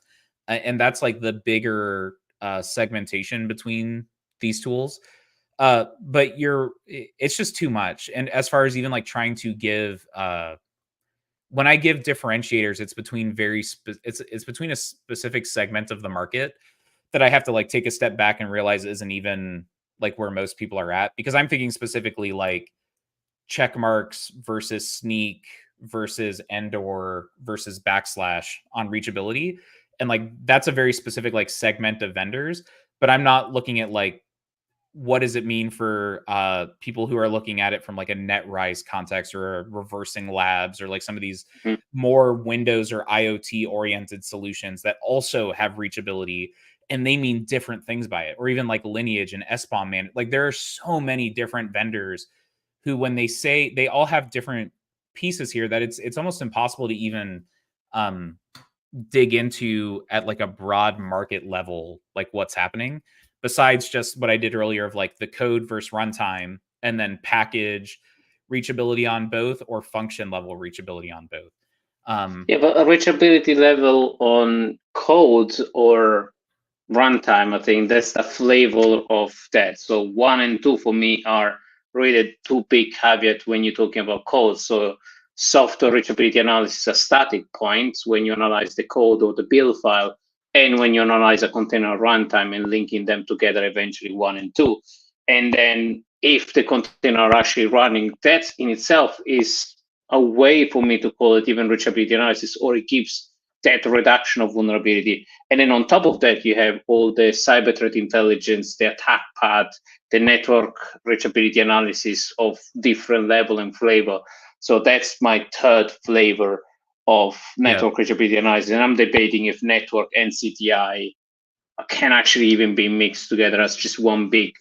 And that's like the bigger segmentation between these tools. But it's just too much. And as far as even like trying to give when I give differentiators, it's between it's between a specific segment of the market that I have to like take a step back and realize isn't even like where most people are at, because I'm thinking specifically like check marks versus sneak versus endor versus backslash on reachability. And like that's a very specific like segment of vendors, but I'm not looking at like what does it mean for people who are looking at it from like a NetRise context or a reversing labs or like some of these Mhm. more Windows or IoT oriented solutions that also have reachability, and they mean different things by it, or even like Lineage and SBOM man. Like there are so many different vendors who, when they say, they all have different pieces here, that it's almost impossible to even um dig into at like a broad market level, like what's happening, besides just what I did earlier of like the code versus runtime, and then package reachability on both, or function level reachability on both. Yeah, but a reachability level on code or runtime, I think that's the flavor of that. So 1 and 2 for me are really 2 big caveats when you're talking about code. So software reachability analysis are static points when you analyze the code or the build file, and when you analyze a container runtime and linking them together, eventually 1 and 2. And then if the container are actually running, that in itself is a way for me to call it even reachability analysis, or it gives that reduction of vulnerability. And then on top of that, you have all the cyber threat intelligence, the attack path, the network reachability analysis of different level and flavor. So that's my third flavor of Yeah. network reachability analysis. And I'm debating if network and CTI can actually even be mixed together as just one big.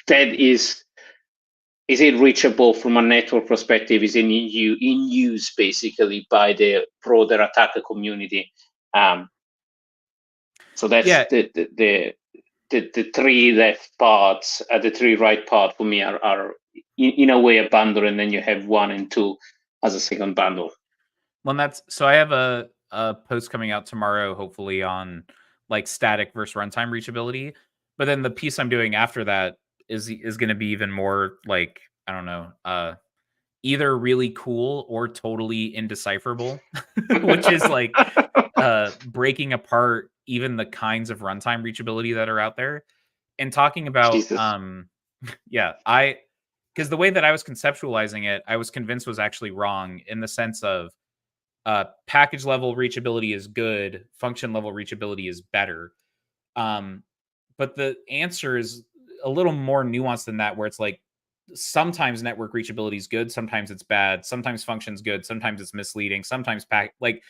That is is it reachable from a network perspective? Is it in use basically by the broader attacker community? So that's the three left parts, the three right part for me are in a way a bundle, and then you have 1 and 2 as a second bundle. Well, that's so I have a post coming out tomorrow, hopefully on like static versus runtime reachability. But then the piece I'm doing after that is going to be even more like, I don't know, either really cool or totally indecipherable, which is like breaking apart even the kinds of runtime reachability that are out there and talking about Jesus. yeah, because the way that I was conceptualizing it, I was convinced was actually wrong in the sense of package level reachability is good, function level reachability is better. But the answer is a little more nuanced than that, where it's like sometimes network reachability is good, sometimes it's bad, sometimes function's good, sometimes it's misleading, sometimes like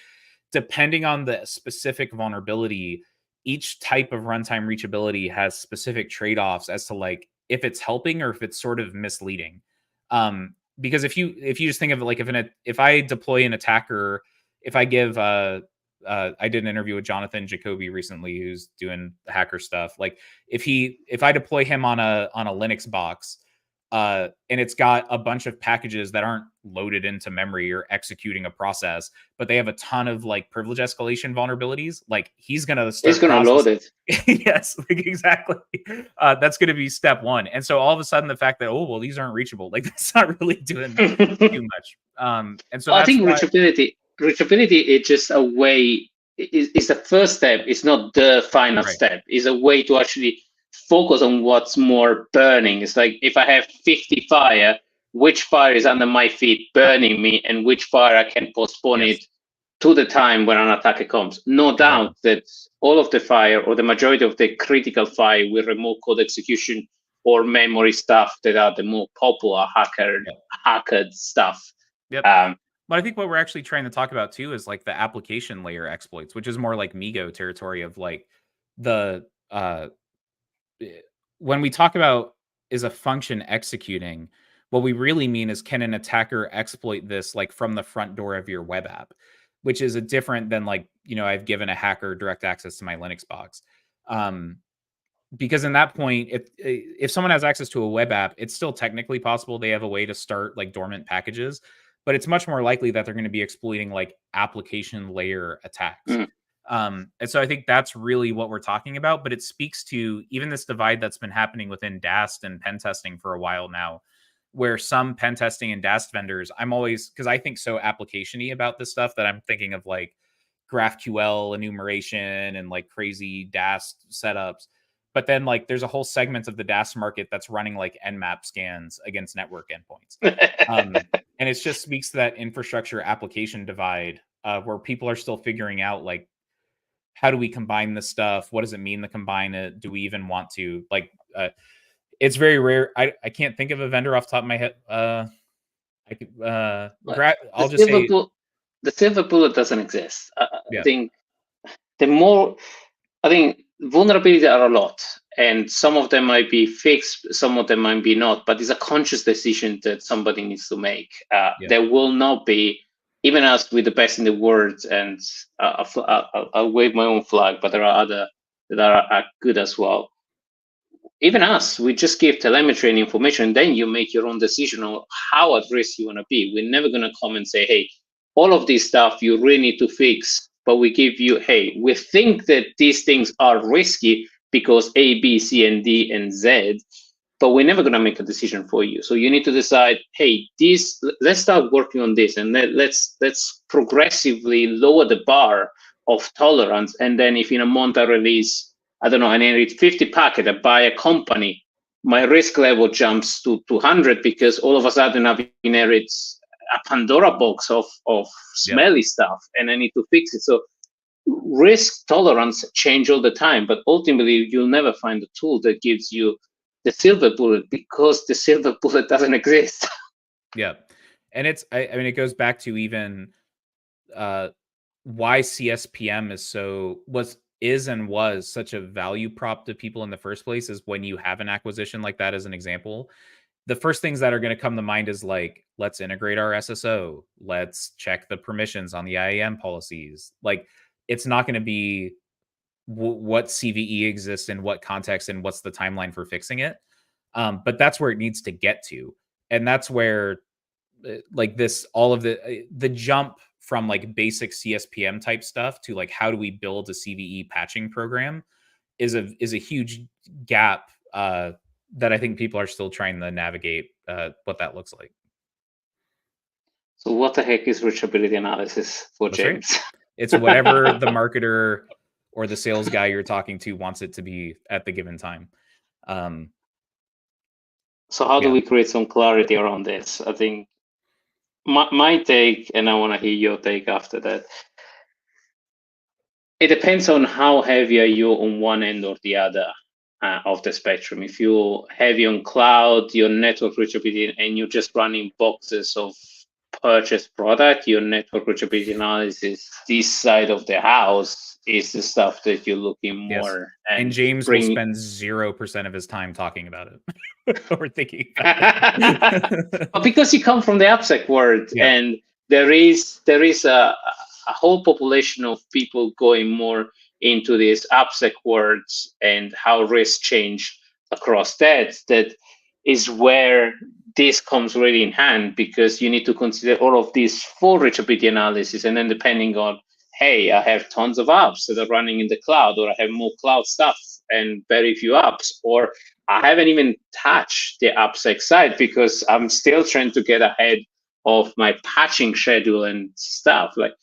depending on the specific vulnerability, each type of runtime reachability has specific trade-offs as to like if it's helping or if it's sort of misleading. Because if you just think of it like if I deploy an attacker, if I give I did an interview with Jonathan Jacoby recently, who's doing hacker stuff. Like if I deploy him on a Linux box, and it's got a bunch of packages that aren't loaded into memory or executing a process, but they have a ton of like privilege escalation vulnerabilities, like he's gonna load it. Yes, like, exactly. That's gonna be step one. And so all of a sudden the fact that, oh well, these aren't reachable, like that's not really doing too much. And so I that's think why reachability is just a way. It's the first step. It's not the final right. step. It's a way to actually focus on what's more burning. It's like if I have 50 fire, which fire is under my feet burning me, and which fire I can postpone Yes, it to the time when an attacker comes. No doubt exactly. that all of the fire or the majority of the critical fire with remote code execution or memory stuff that are the more popular hacked stuff. Yep. But I think what we're actually trying to talk about too is like the application layer exploits, which is more like Migo territory of like the when we talk about is a function executing, what we really mean is can an attacker exploit this like from the front door of your web app, which is a different than like, I've given a hacker direct access to my Linux box. Because in that point, if someone has access to a web app, it's still technically possible they have a way to start like dormant packages, but it's much more likely that they're going to be exploiting like application layer attacks. Mm. And so I think that's really what we're talking about, but it speaks to even this divide that's been happening within DAST and pen testing for a while now, where some pen testing and DAST vendors, I'm always, because I think so application-y about this stuff that I'm thinking of like GraphQL enumeration and like crazy DAST setups. But then like there's a whole segment of the DAST market that's running like Nmap scans against network endpoints. And it just speaks to that infrastructure application divide where people are still figuring out like, how do we combine this stuff? What does it mean to combine it? Do we even want to? Like, it's very rare. I can't think of a vendor off the top of my head. I could, I'll just say the silver bullet doesn't exist. yeah. I think I think vulnerabilities are a lot, and some of them might be fixed, some of them might be not, but it's a conscious decision that somebody needs to make. There will not be, even us with the best in the world, and I'll wave my own flag, but there are other that are good as well. Even us, we just give telemetry and information, then you make your own decision on how at risk you want to be. We're never going to come and say, hey, all of this stuff you really need to fix, but we give you, hey, we think that these things are risky because A, B, C, and D, and Z, but we're never going to make a decision for you. So you need to decide, hey, let's start working on this, and let's progressively lower the bar of tolerance. And then if in a month I release, I don't know, I inherit 50 packet, I buy a company, my risk level jumps to 200 because all of a sudden I've inherited a Pandora box of smelly stuff and I need to fix it. So risk tolerance change all the time, but ultimately you'll never find a tool that gives you the silver bullet because the silver bullet doesn't exist. Yeah. And it's, I mean, it goes back to even why CSPM was such a value prop to people in the first place is when you have an acquisition like that as an example, the first things that are going to come to mind is like, let's integrate our SSO. Let's check the permissions on the IAM policies. Like, it's not going to be what CVE exists in what context and what's the timeline for fixing it. But that's where it needs to get to. And that's where like this, all of the jump from like basic CSPM type stuff to like, how do we build a CVE patching program is a huge gap that I think people are still trying to navigate what that looks like. So what the heck is reachability analysis for That's right. James? It's whatever the marketer or the sales guy you're talking to wants it to be at the given time. So how do we create some clarity around this? I think my take, and I want to hear your take after that. It depends on how heavy are you on one end or the other of the spectrum. If you're heavy on cloud, your network reachability, and you're just running boxes of purchased product, your network reachability analysis, this side of the house is the stuff that you're looking more. Yes. And James will spend 0% of his time talking about it or thinking about it. Because you come from the AppSec world, and there is a whole population of people going more into these AppSec words and how risks change across that is where this comes really in hand, because you need to consider all of these for reachability analysis, and then depending on, hey, I have tons of apps that are running in the cloud, or I have more cloud stuff and very few apps, or I haven't even touched the AppSec side because I'm still trying to get ahead of my patching schedule and stuff. Like,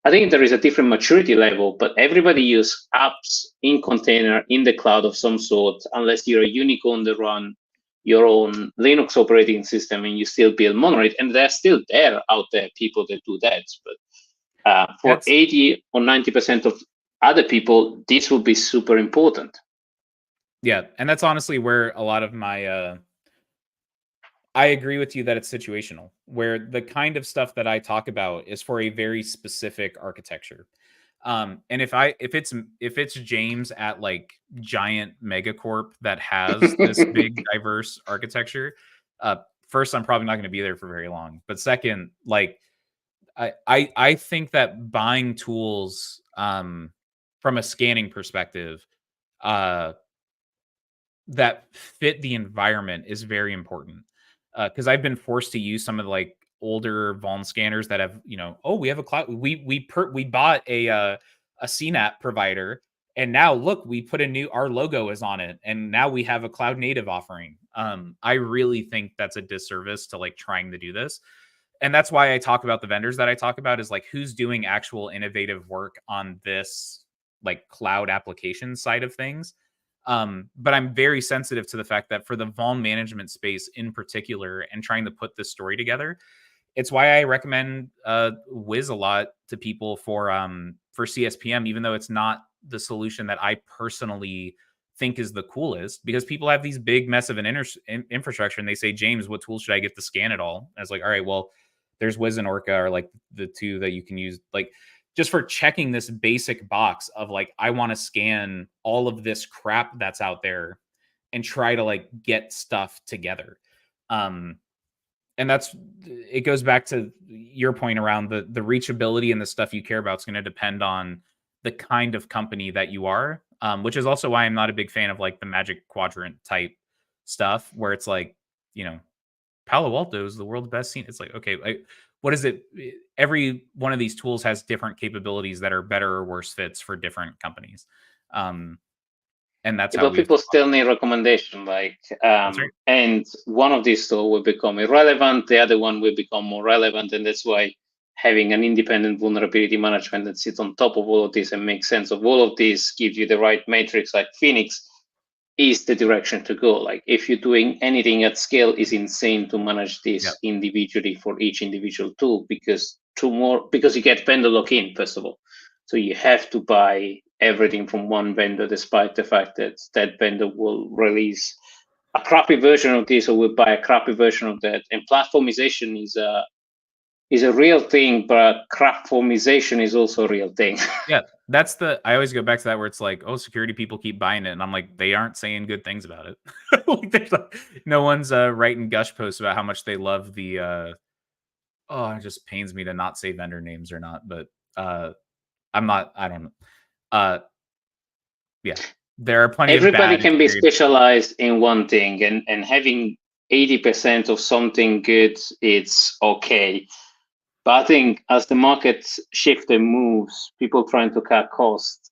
I think there is a different maturity level, but everybody uses apps in container in the cloud of some sort, unless you're a unicorn that run your own Linux operating system and you still build monolith, and they're still there out there, people that do that. But for 80 or 90% of other people, this will be super important. Yeah, and that's honestly where a lot of my I agree with you that it's situational, where the kind of stuff that I talk about is for a very specific architecture. And if it's James at like giant megacorp that has this big diverse architecture, first, I'm probably not going to be there for very long. But second, like I think that buying tools from a scanning perspective that fit the environment is very important. Because I've been forced to use some of the like older vuln scanners that have, we have a cloud. We bought a CNAP provider, and now look, we put our logo is on it, and now we have a cloud native offering. I really think that's a disservice to like trying to do this. And that's why I talk about the vendors that I talk about is like who's doing actual innovative work on this like cloud application side of things. But I'm very sensitive to the fact that for the vuln management space in particular and trying to put this story together, it's why I recommend Wiz a lot to people for CSPM, even though it's not the solution that I personally think is the coolest, because people have these big mess of an infrastructure and they say, James, what tool should I get to scan it all? And I was like, all right, well, there's Wiz and Orca are like the two that you can use, like just for checking this basic box of like, I want to scan all of this crap that's out there and try to like get stuff together. And it goes back to your point around the reachability and the stuff you care about is going to depend on the kind of company that you are, which is also why I'm not a big fan of like the Magic Quadrant type stuff where it's like, Palo Alto is the world's best scene. It's like, okay, what is it? Every one of these tools has different capabilities that are better or worse fits for different companies. And that's how people still need recommendation. Like, right. And one of these tools will become irrelevant. The other one will become more relevant. And that's why having an independent vulnerability management that sits on top of all of this and makes sense of all of this, gives you the right metrics like Phoenix, is the direction to go. Like, if you're doing anything at scale, it's insane to manage this individually for each individual tool, because you get vendor lock-in, first of all. So you have to buy everything from one vendor, despite the fact that that vendor will release a crappy version of this or will buy a crappy version of that. And platformization is is a real thing, but crapformization is also a real thing. Yeah, I always go back to that where it's like, oh, security people keep buying it, and I'm like, they aren't saying good things about it. Like, there's no one's writing gush posts about how much they love the. Oh, it just pains me to not say vendor names or not, but I'm not. I don't know. Yeah, there are plenty of Everybody bad can be experiences. specialized in one thing, and having 80% of something good, it's okay. But I think as the market shifts and moves, people trying to cut costs,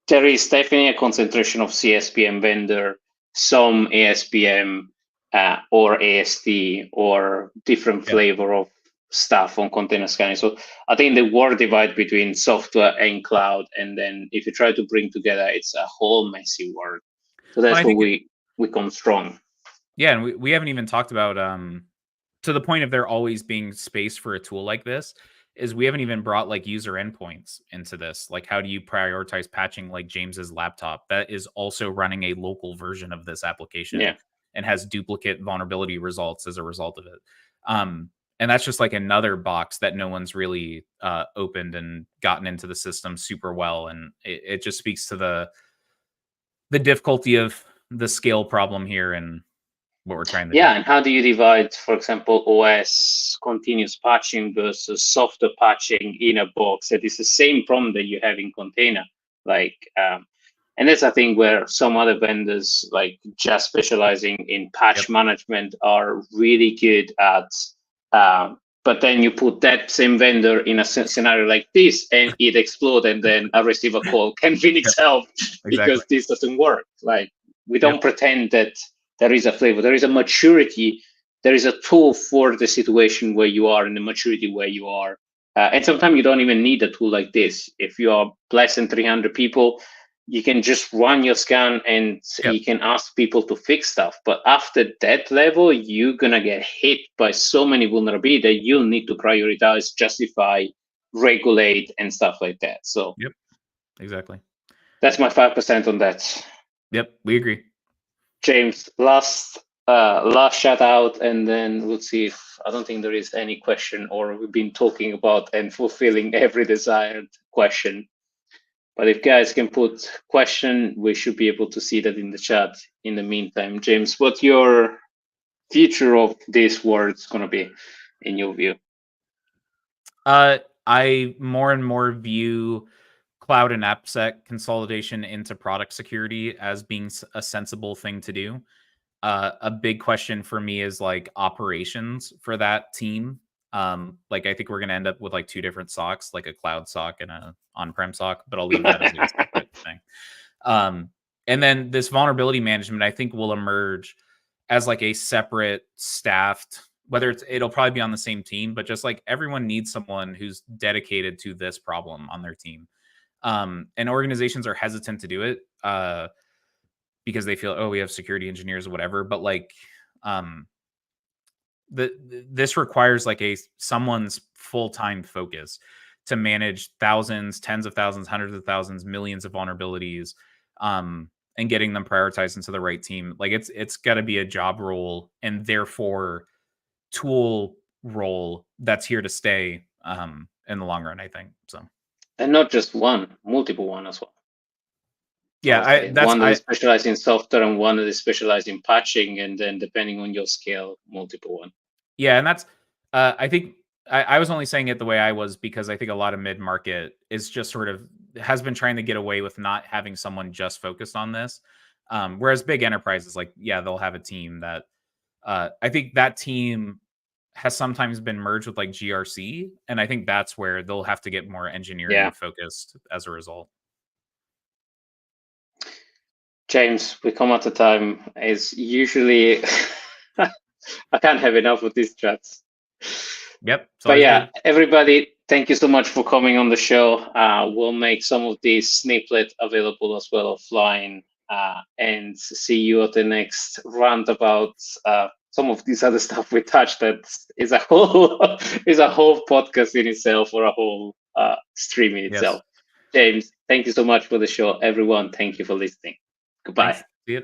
there is definitely a concentration of CSPM vendor, some ASPM or AST or different flavor of stuff on container scanning. So I think the war divide between software and cloud, and then if you try to bring together, it's a whole messy world. So that's where we come strong. Yeah, and we haven't even talked about to the point of there always being space for a tool like this, is we haven't even brought like user endpoints into this. Like, how do you prioritize patching like James's laptop that is also running a local version of this application and has duplicate vulnerability results as a result of it? And that's just like another box that no one's really opened and gotten into the system super well. And it just speaks to the difficulty of the scale problem here and what we're trying to do. And how do you divide, for example, OS continuous patching versus software patching in a box that is the same problem that you have in container? And that's a thing where some other vendors, like just specializing in patch management, are really good at. But then you put that same vendor in a scenario like this, and it explodes, and then I receive a call, can Phoenix help? Because this doesn't work. Like, we don't pretend that there is a flavor. There is a maturity. There is a tool for the situation where you are and the maturity where you are. And sometimes you don't even need a tool like this. If you are less than 300 people, you can just run your scan and you can ask people to fix stuff. But after that level, you're going to get hit by so many vulnerabilities that you'll need to prioritize, justify, regulate, and stuff like that. So, exactly. That's my 5% on that. Yep, we agree. James, last shout out, and then we'll see if I don't think there is any question, or we've been talking about and fulfilling every desired question. But if guys can put question, we should be able to see that in the chat. In the meantime, James, what your future of these words going to be in your view? I more and more view cloud and AppSec consolidation into product security as being a sensible thing to do. A big question for me is like operations for that team. Like, I think we're going to end up with like two different SOCs, like a cloud SOC and a on-prem SOC, but I'll leave that as like a separate thing. And then this vulnerability management, I think, will emerge as like a separate staffed, whether it'll probably be on the same team, but just like everyone needs someone who's dedicated to this problem on their team. And organizations are hesitant to do it because they feel, oh, we have security engineers or whatever. But like, this requires like someone's full-time focus to manage thousands, tens of thousands, hundreds of thousands, millions of vulnerabilities, and getting them prioritized into the right team. Like, it's got to be a job role and therefore tool role that's here to stay in the long run, I think. So, and not just one, multiple one as well. Yeah, one that is specialized in software and one that is specialized in patching, and then depending on your scale, multiple one. Yeah, and that's I think I was only saying it the way I was because I think a lot of mid-market is just sort of has been trying to get away with not having someone just focused on this. Whereas big enterprises, like, yeah, they'll have a team that I think that team has sometimes been merged with like GRC, and I think that's where they'll have to get more engineering focused as a result. James, we come out of time. It's usually I can't have enough of these chats. Yep. But yeah, everybody, thank you so much for coming on the show. We'll make some of these snippets available as well offline, and see you at the next rant about some of these other stuff we touched. That is a whole podcast in itself, or a whole stream in itself. James, thank you so much for the show. Everyone, thank you for listening. Goodbye. Thanks. See you.